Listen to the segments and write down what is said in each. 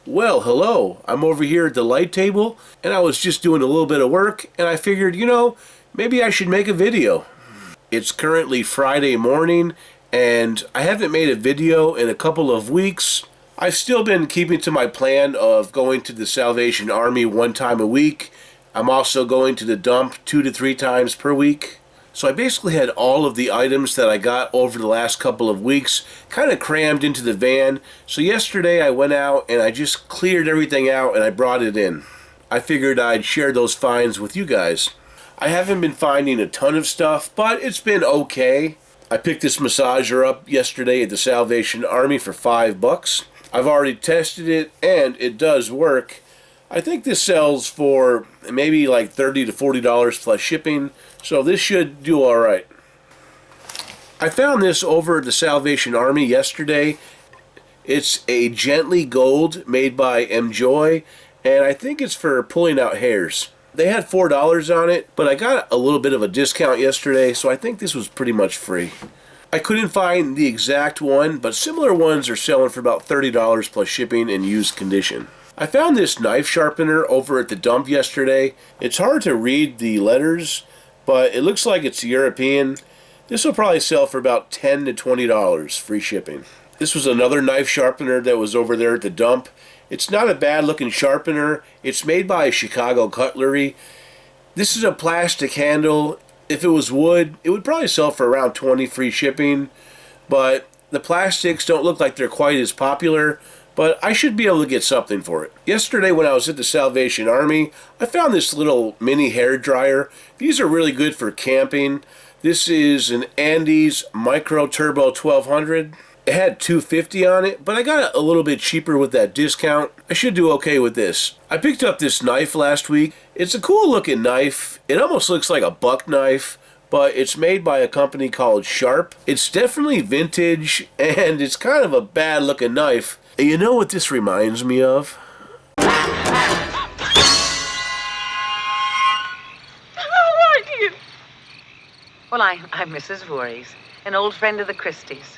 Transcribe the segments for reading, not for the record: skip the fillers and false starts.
Well, hello. I'm over here at the light table, and I was just doing a little bit of work, and I figured, maybe I should make a video. It's currently Friday morning, and I haven't made a video in a couple of weeks. I've still been keeping to my plan of going to the Salvation Army one time a week. I'm also going to the dump 2 to 3 times per week. So I basically had all of the items that I got over the last couple of weeks kind of crammed into the van. So yesterday I went out and I just cleared everything out and I brought it in. I figured I'd share those finds with you guys. I haven't been finding a ton of stuff, but it's been okay. I picked this massager up yesterday at the Salvation Army for $5. I've already tested it and it does work. I think this sells for maybe like $30 to $40 plus shipping, so this should do alright. I found this over at the Salvation Army yesterday. It's a Gently Gold made by Enjoy, and I think it's for pulling out hairs. They had $4 on it, but I got a little bit of a discount yesterday, so I think this was pretty much free. I couldn't find the exact one, but similar ones are selling for about $30 plus shipping in used condition. I found this knife sharpener over at the dump yesterday. It's hard to read the letters, but it looks like it's European. This will probably sell for about $10 to $20, free shipping. This was another knife sharpener that was over there at the dump. It's not a bad looking sharpener. It's made by Chicago Cutlery. This is a plastic handle. If it was wood, it would probably sell for around $20 free shipping, but the plastics don't look like they're quite as popular. But I should be able to get something for it. Yesterday when I was at the Salvation Army, I found this little mini hair dryer. These are really good for camping. This is an Andes Micro Turbo 1200. It had $250 on it, but I got it a little bit cheaper with that discount. I should do okay with this. I picked up this knife last week. It's a cool looking knife. It almost looks like a buck knife, but it's made by a company called Sharp. It's definitely vintage, and it's kind of a bad looking knife. You know what this reminds me of? How are you? Well, I'm Mrs. Voorhees, an old friend of the Christies.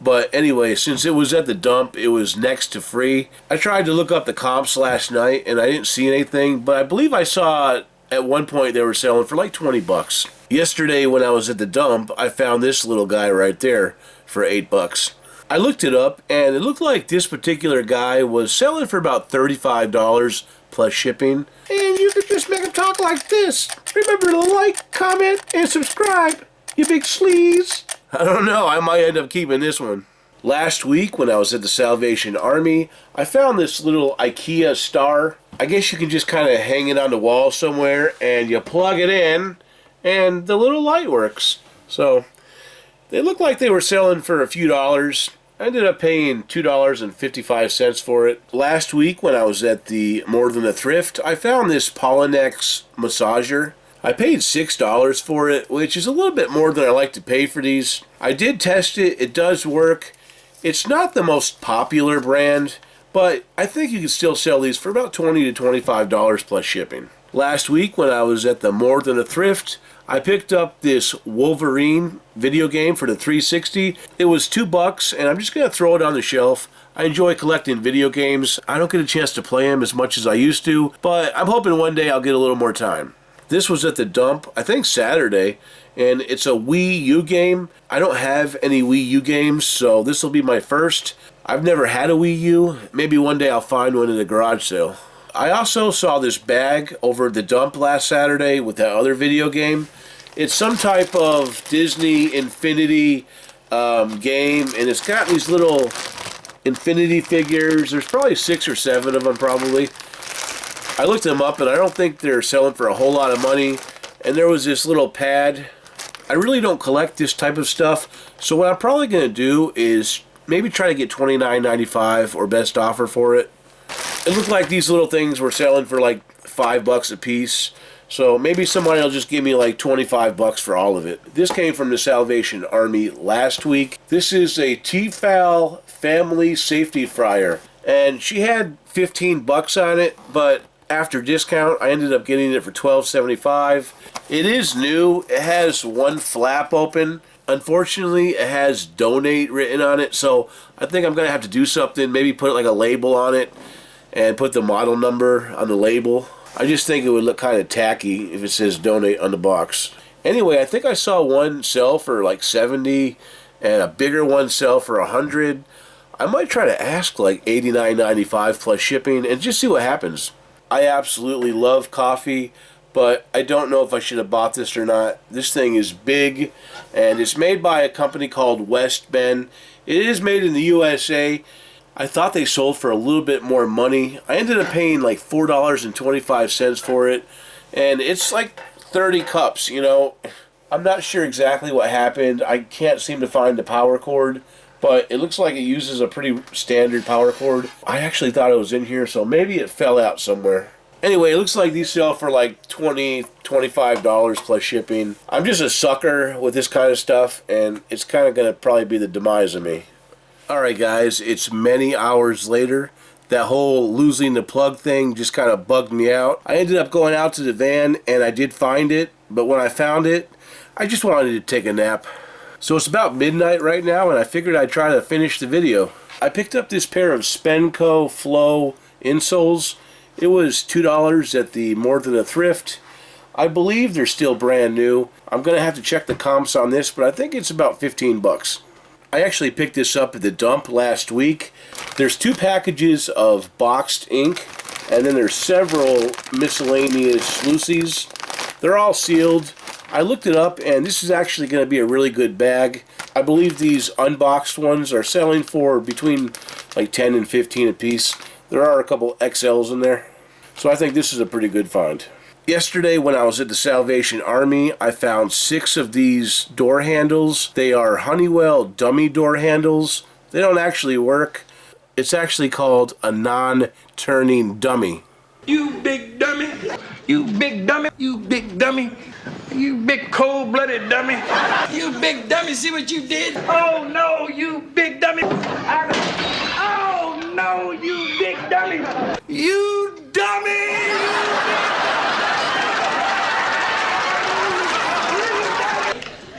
But anyway, since it was at the dump, it was next to free. I tried to look up the comps last night, and I didn't see anything, but I believe I saw at one point they were selling for like $20. Yesterday when I was at the dump, I found this little guy right there for $8. I looked it up, and it looked like this particular guy was selling for about $35 plus shipping. And you could just make him talk like this. Remember to like, comment, and subscribe, you big sleaze. I don't know, I might end up keeping this one. Last week when I was at the Salvation Army, I found this little IKEA star. I guess you can just kind of hang it on the wall somewhere, and you plug it in, and the little light works. So they looked like they were selling for a few dollars. I ended up paying $2.55 for it. Last week when I was at the More Than a Thrift, I found this Polynex massager. I paid $6 for it, which is a little bit more than I like to pay for these. I did test it. It does work. It's not the most popular brand, but I think you can still sell these for about $20 to $25 plus shipping. Last week when I was at the More Than a Thrift, I picked up this Wolverine video game for the 360. It was $2, and I'm just going to throw it on the shelf. I enjoy collecting video games. I don't get a chance to play them as much as I used to, but I'm hoping one day I'll get a little more time. This was at the dump, I think Saturday, and it's a Wii U game. I don't have any Wii U games, so this will be my first. I've never had a Wii U. Maybe one day I'll find one in a garage sale. I also saw this bag over at the dump last Saturday with that other video game. It's some type of Disney Infinity game, and it's got these little Infinity figures. There's probably 6 or 7 of them probably. I looked them up, and I don't think they're selling for a whole lot of money. And there was this little pad. I really don't collect this type of stuff, so what I'm probably going to do is maybe try to get $29.95 or best offer for it. It looked like these little things were selling for like $5 a piece, so maybe somebody will just give me like $25 for all of it. This came from the Salvation Army last week. This is a Tefal family safety fryer, and she had $15 on it, but after discount I ended up getting it for $12.75. It is new. It has one flap open. Unfortunately, it has donate written on it, so I think I'm going to have to do something, maybe put like a label on it and put the model number on the label. I just think it would look kind of tacky if it says donate on the box. Anyway, I think I saw one sell for like 70 and a bigger one sell for 100. I might try to ask like $89.95 plus shipping and just see what happens. I absolutely love coffee, but I don't know if I should have bought this or not. This thing is big, and it's made by a company called West Bend. It is made in the USA. I thought they sold for a little bit more money. I ended up paying like $4.25 for it, and it's like 30 cups, you know. I'm not sure exactly what happened. I can't seem to find the power cord, but it looks like it uses a pretty standard power cord. I actually thought it was in here, so maybe it fell out somewhere. Anyway, it looks like these sell for like $20, $25 plus shipping. I'm just a sucker with this kind of stuff, and it's kind of going to probably be the demise of me. Alright guys, it's many hours later. That whole losing the plug thing just kind of bugged me out. I ended up going out to the van, and I did find it, but when I found it, I just wanted to take a nap. So it's about midnight right now, and I figured I'd try to finish the video. I picked up this pair of Spenco Flow insoles. It was $2 at the More Than a Thrift. I believe they're still brand new. I'm going to have to check the comps on this, but I think it's about 15 bucks. I actually picked this up at the dump last week. There's 2 packages of boxed ink, and then there's several miscellaneous loosies. They're all sealed. I looked it up, and this is actually going to be a really good bag. I believe these unboxed ones are selling for between like 10 and 15 a piece. There are a couple XLs in there. So I think this is a pretty good find. Yesterday when I was at the Salvation Army, I found 6 of these door handles. They are Honeywell dummy door handles. They don't actually work. It's actually called a non-turning dummy. You big dummy. You big dummy. You big dummy. You big cold-blooded dummy. You big dummy, see what you did? Oh no, you big dummy. Oh no, you big dummy. You dummy.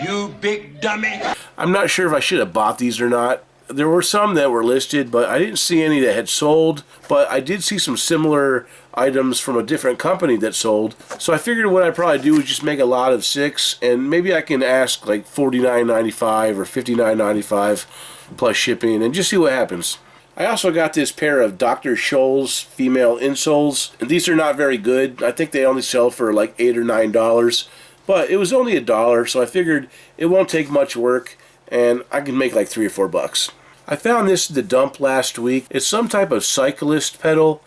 You big dummy. I'm not sure if I should have bought these or not. There were some that were listed, but I didn't see any that had sold. But I did see some similar items from a different company that sold. So I figured what I'd probably do is just make a lot of 6, and maybe I can ask like $49.95 or $59.95 plus shipping and just see what happens. I also got this pair of Dr. Scholl's female insoles, and these are not very good. I think they only sell for like $8 or $9, but it was only $1, so I figured it won't take much work, and I can make like 3 or 4 bucks. I found this at the dump last week. It's some type of cyclist pedal,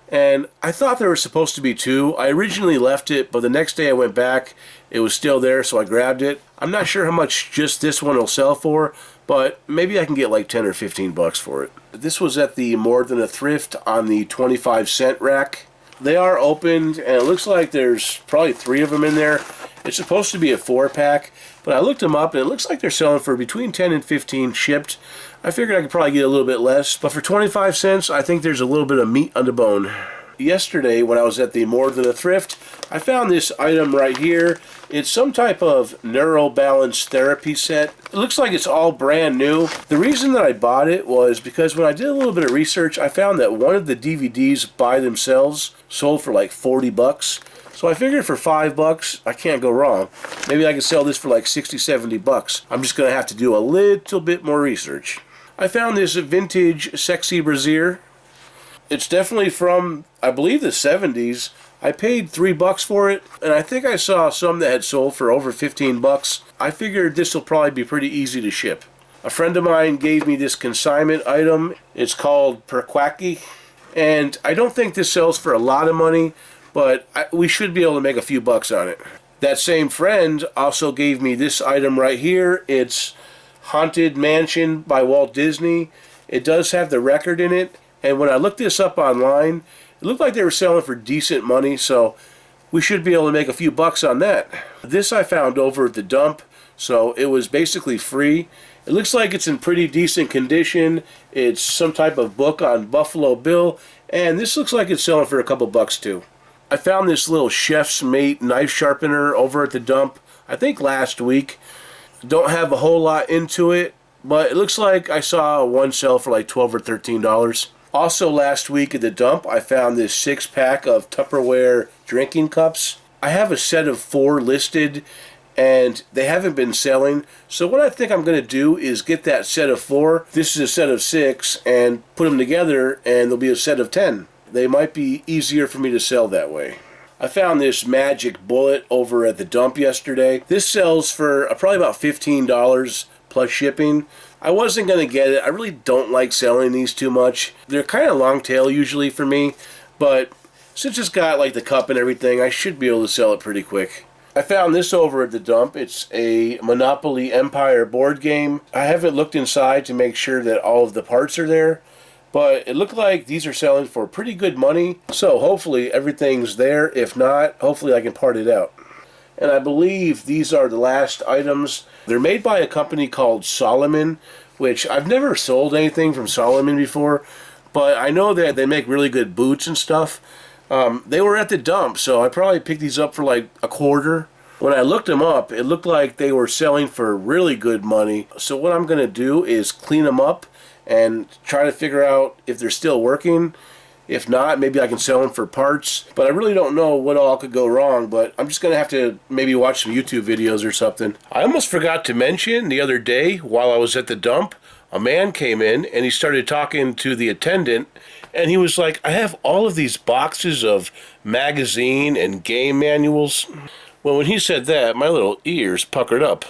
and I thought there were supposed to be 2. I originally left it, but the next day I went back, it was still there, so I grabbed it. I'm not sure how much just this one will sell for, but maybe I can get like 10 or 15 bucks for it. This was at the More Than a Thrift on the 25-cent rack. They are opened, and it looks like there's probably 3 of them in there. It's supposed to be a 4-pack, but I looked them up, and it looks like they're selling for between 10 and 15 shipped. I figured I could probably get a little bit less, but for 25 cents, I think there's a little bit of meat on the bone. Yesterday, when I was at the More Than a Thrift, I found this item right here. It's some type of neural balance therapy set. It looks like it's all brand new. The reason that I bought it was because when I did a little bit of research, I found that one of the DVDs by themselves sold for like 40 bucks. So I figured for 5 bucks, I can't go wrong. Maybe I could sell this for like 60, 70 bucks. I'm just going to have to do a little bit more research. I found this vintage sexy brassiere. It's definitely from, I believe, the 70s. I paid 3 bucks for it, and I think I saw some that had sold for over 15 bucks. I figured this will probably be pretty easy to ship. A friend of mine gave me this consignment item. It's called Perquacky, and I don't think this sells for a lot of money, but we should be able to make a few bucks on it. That same friend also gave me this item right here. It's Haunted Mansion by Walt Disney. It does have the record in it, and when I looked this up online, it looked like they were selling for decent money, so we should be able to make a few bucks on that. This I found over at the dump, so it was basically free. It looks like it's in pretty decent condition. It's some type of book on Buffalo Bill, and this looks like it's selling for a couple bucks too. I found this little Chef's Mate knife sharpener over at the dump, I think last week. Don't have a whole lot into it, but it looks like I saw one sell for like $12 or $13. Also last week at the dump, I found this 6-pack of Tupperware drinking cups. I have a set of 4 listed, and they haven't been selling. So what I think I'm going to do is get that set of 4. This is a set of 6, and put them together, and there'll be a set of 10. They might be easier for me to sell that way. I found this magic bullet over at the dump yesterday. This sells for probably about $15 plus shipping. I wasn't going to get it. I really don't like selling these too much. They're kind of long tail usually for me, but since it's got like the cup and everything, I should be able to sell it pretty quick. I found this over at the dump. It's a Monopoly Empire board game. I haven't looked inside to make sure that all of the parts are there, but it looked like these are selling for pretty good money. So hopefully everything's there. If not, hopefully I can part it out. And I believe these are the last items. They're made by a company called Solomon, which I've never sold anything from Solomon before, but I know that they make really good boots and stuff. They were at the dump, so I probably picked these up for like $0.25. When I looked them up, it looked like they were selling for really good money. So what I'm going to do is clean them up and try to figure out if they're still working. If not, maybe I can sell them for parts. But I really don't know what all could go wrong, but I'm just going to have to maybe watch some YouTube videos or something. I almost forgot to mention the other day while I was at the dump, a man came in and he started talking to the attendant, and he was like, I have all of these boxes of magazine and game manuals. Well, when he said that, my little ears puckered up.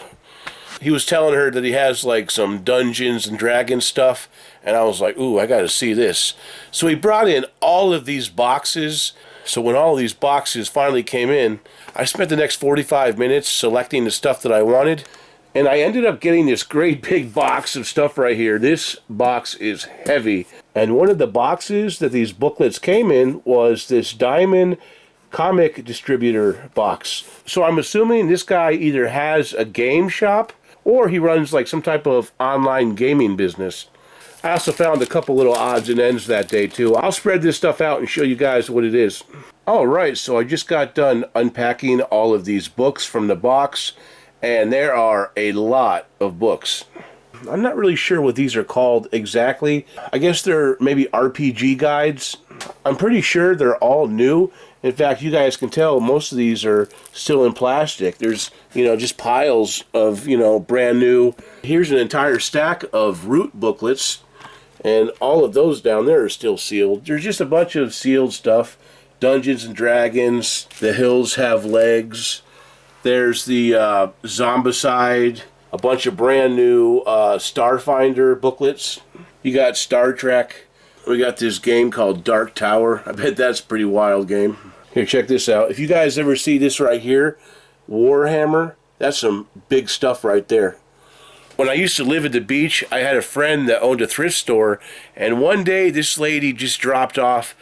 He was telling her that he has like some Dungeons and Dragons stuff, and I was like, ooh, I gotta see this. So he brought in all of these boxes. So when all of these boxes finally came in, I spent the next 45 minutes selecting the stuff that I wanted, and I ended up getting this great big box of stuff right here. This box is heavy, and one of the boxes that these booklets came in was this Diamond comic distributor box. So I'm assuming this guy either has a game shop or he runs like some type of online gaming business. I also found a couple little odds and ends that day too. I'll spread this stuff out and show you guys what it is. Alright, so I just got done unpacking all of these books from the box, and there are a lot of books. I'm not really sure what these are called exactly. I guess they're maybe RPG guides. I'm pretty sure they're all new. In fact, you guys can tell most of these are still in plastic. There's, just piles of, brand new. Here's an entire stack of Root booklets, and all of those down there are still sealed. There's just a bunch of sealed stuff. Dungeons and Dragons, The Hills Have Legs. There's the Zombicide, a bunch of brand new Starfinder booklets. You got Star Trek. We got this game called Dark Tower. I bet that's a pretty wild game. Here, check this out. If you guys ever see this right here, Warhammer, that's some big stuff right there. When I used to live at the beach, I had a friend that owned a thrift store, and one day this lady just dropped off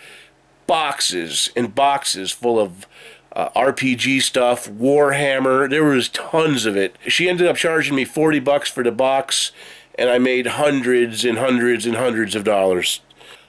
boxes and boxes full of RPG stuff, Warhammer. There was tons of it. She ended up charging me $40 for the box, and I made hundreds and hundreds and hundreds of dollars.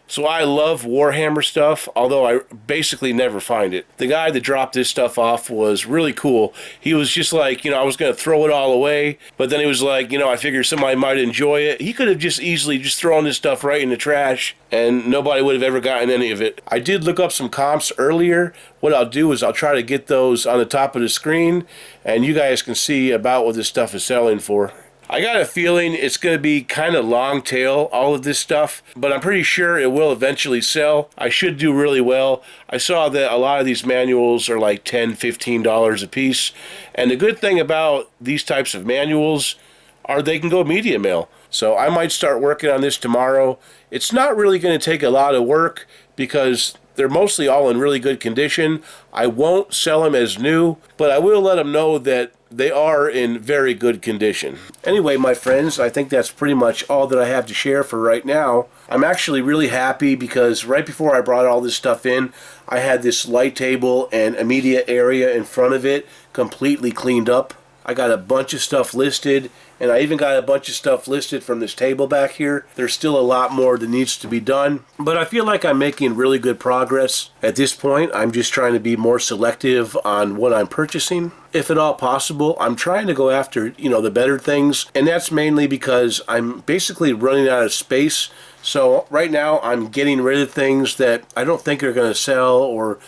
So I love Warhammer stuff, although I basically never find it. The guy that dropped this stuff off was really cool. He was just like, I was going to throw it all away, but then he was like, I figured somebody might enjoy it. He could have just easily just thrown this stuff right in the trash, and nobody would have ever gotten any of it. I did look up some comps earlier. What I'll do is I'll try to get those on the top of the screen, and you guys can see about what this stuff is selling for. I got a feeling it's going to be kind of long tail, all of this stuff, but I'm pretty sure it will eventually sell. I should do really well. I saw that a lot of these manuals are like $10, $15 a piece, and the good thing about these types of manuals are they can go media mail. So I might start working on this tomorrow. It's not really going to take a lot of work because they're mostly all in really good condition. I won't sell them as new, but I will let them know that they are in very good condition. Anyway, my friends, I think that's pretty much all that I have to share for right now. I'm actually really happy because right before I brought all this stuff in, I had this light table and a media area in front of it completely cleaned up. I got a bunch of stuff listed, and I even got a bunch of stuff listed from this table back here. There's still a lot more that needs to be done, but I feel like I'm making really good progress. At this point, I'm just trying to be more selective on what I'm purchasing. If at all possible, I'm trying to go after, the better things, and that's mainly because I'm basically running out of space. So right now, I'm getting rid of things that I don't think are going to sell or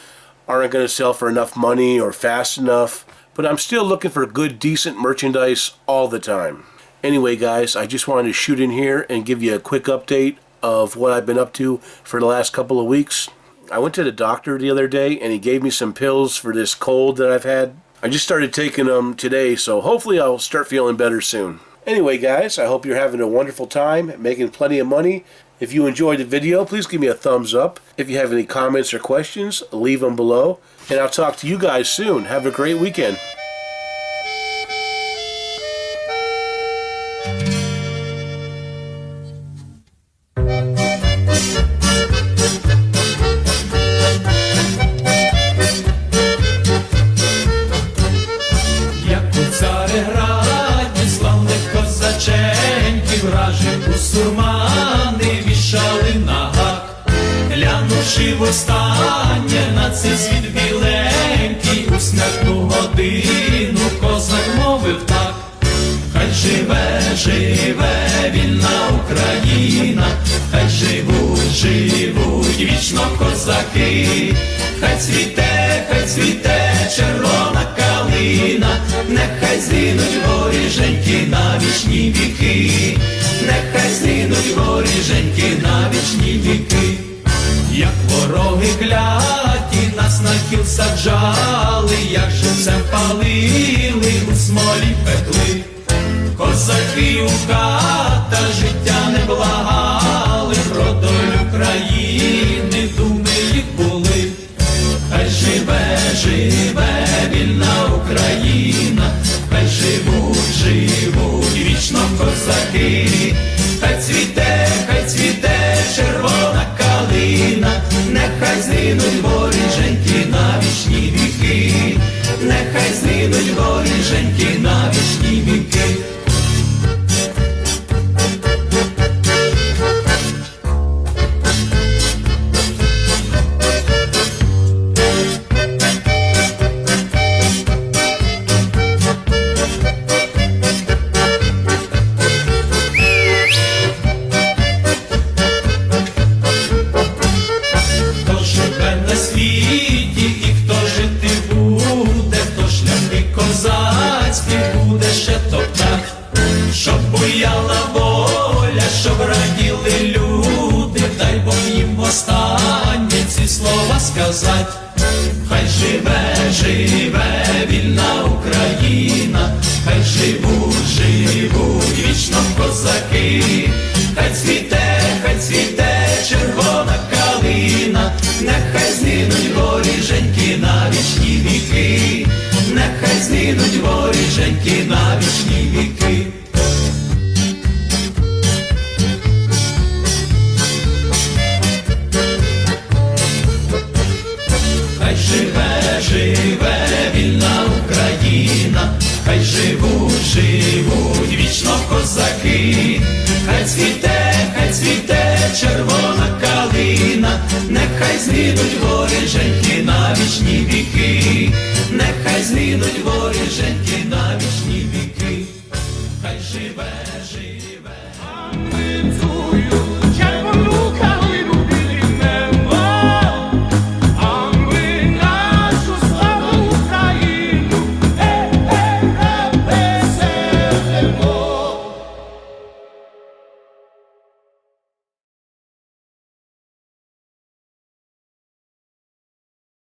aren't going to sell for enough money or fast enough. But I'm still looking for good, decent merchandise all the time. Anyway, guys, I just wanted to shoot in here and give you a quick update of what I've been up to for the last couple of weeks. I went to the doctor the other day, and he gave me some pills for this cold that I've had. I just started taking them today, so hopefully I'll start feeling better soon. Anyway, guys, I hope you're having a wonderful time, making plenty of money. If you enjoyed the video, please give me a thumbs up. If you have any comments or questions, leave them below. And I'll talk to you guys soon. Have a great weekend. Сурмани вішали на гак, глянувши востаннє на цей світ біленький, у смертну годину козак мовив так: хай живе, живе вільна Україна, хай живуть, живуть вічно козаки, хай цвіте червона калина, нехай згинуть воріженьки на вічні віки, нехай згинуть воріженьки на вічні віки. Як вороги кляті нас на кіл саджали, як живцем палили, у смолі пекли, козаки у хата життя не благали, про долю країни думи їх були. Хай живе, живе вільна Україна, хай живуть, живуть вічно козаки, хай цвіте червона калина, нехай згинуть воріженьки на вічні віки, нехай згинуть воріженьки на вічні віки. Щоб буяла воля, щоб раділи люди, дай Бог їм останнє ці слова сказать. Хай живе, живе вільна Україна, хай живуть, живуть вічно козаки, хай цвіте червона калина, нехай згинуть воріженьки на вічні віки, нехай згинуть воріженьки на вічні віки. Хай живе, живе вільна Україна, хай живуть, живуть вічно козаки, хай цвіте червона калина, нехай згинуть воріженьки на вічні віки, нехай згинуть воріженьки на вічні віки, хай живе, живе.